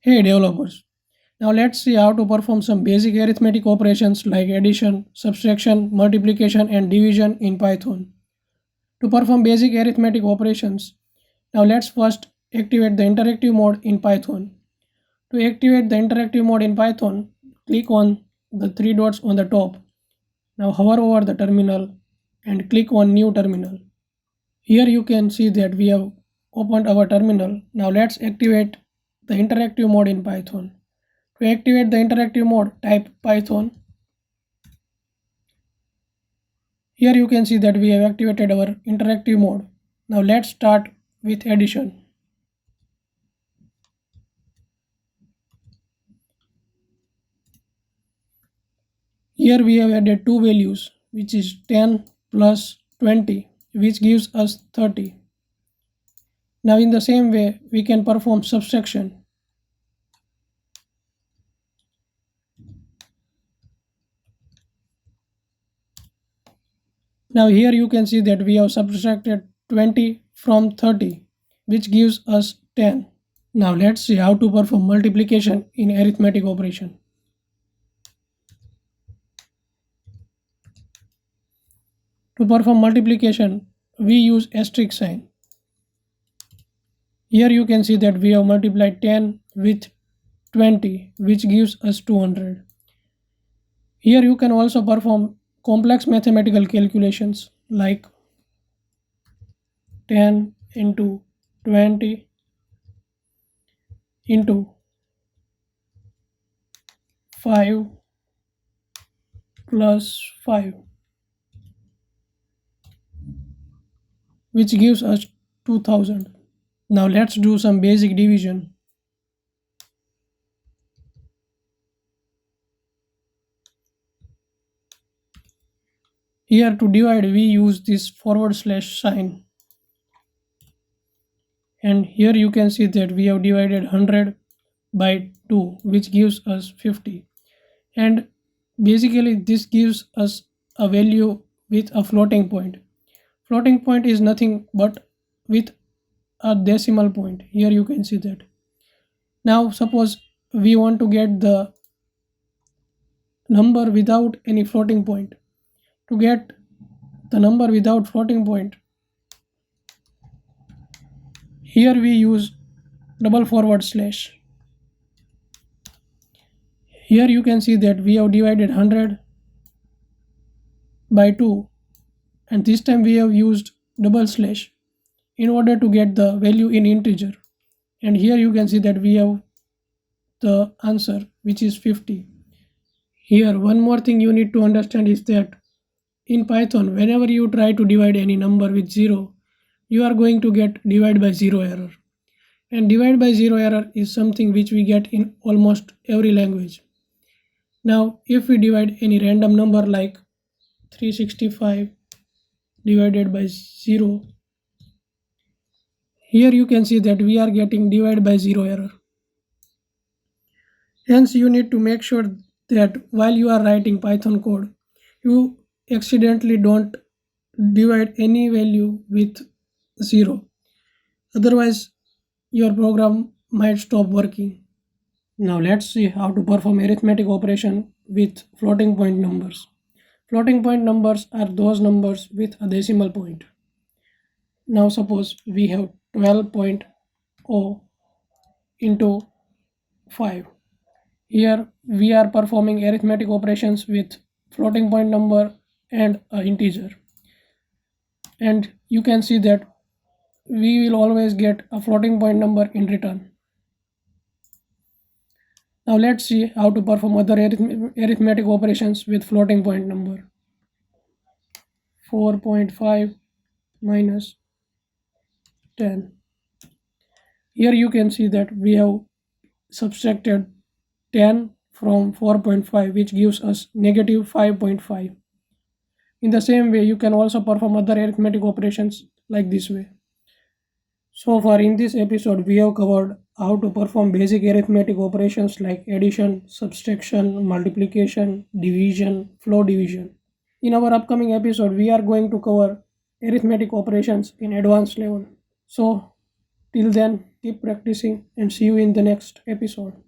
Hey developers, now let's see how to perform some basic arithmetic operations like addition, subtraction, multiplication and division in Python. To perform basic arithmetic operations, now let's first activate the interactive mode in Python. To activate the interactive mode in Python, click on the three dots on the top. Now hover over the terminal and click on new terminal. Here you can see that we have opened our terminal. Now let's activate the interactive mode in Python. To activate the interactive mode, type Python. Here you can see that we have activated our interactive mode. Now let's start with addition. Here we have added two values, which is 10 plus 20, which gives us 30. Now in the same way, we can perform subtraction. Now here you can see that we have subtracted 20 from 30, which gives us 10. Now let's see how to perform multiplication in arithmetic operation. To perform multiplication, we use asterisk sign. Here you can see that we have multiplied 10 with 20, which gives us 200. Here you can also perform complex mathematical calculations like 10 into 20 into 5 plus 5, which gives us 2000. Now let's do some basic division. Here to divide we use this forward slash sign. And here you can see that we have divided 100 by 2, which gives us 50. And basically this gives us a value with a floating point. Floating point is nothing but with a decimal point. Here you can see that. Now suppose we want to get the number without any floating point. To get the number without floating point, here we use double forward slash. Here you can see that we have divided 100 by 2, and this time we have used double slash in order to get the value in integer. And here you can see that we have the answer, which is 50. Here one more thing you need to understand is that in Python, whenever you try to divide any number with 0, you are going to get divide by 0 error. And divide by 0 error is something which we get in almost every language. Now if we divide any random number like 365 divided by 0, here you can see that we are getting divide by 0 error. Hence you need to make sure that while you are writing Python code, you accidentally don't divide any value with 0. Otherwise your program might stop working. Now let's see how to perform arithmetic operation with floating point numbers. Floating point numbers are those numbers with a decimal point. Now suppose we have 12.0 into 5. Here we are performing arithmetic operations with floating point number and an integer. And you can see that we will always get a floating point number in return. Now let's see how to perform other arithmetic operations with floating point number. 4.5 minus 10. Here you can see that we have subtracted 10 from 4.5, which gives us negative 5.5. In the same way, you can also perform other arithmetic operations like this way. So far in this episode, we have covered how to perform basic arithmetic operations like addition, subtraction, multiplication, division, flow division. In our upcoming episode, we are going to cover arithmetic operations in advanced level. So till then, keep practicing, and see you in the next episode.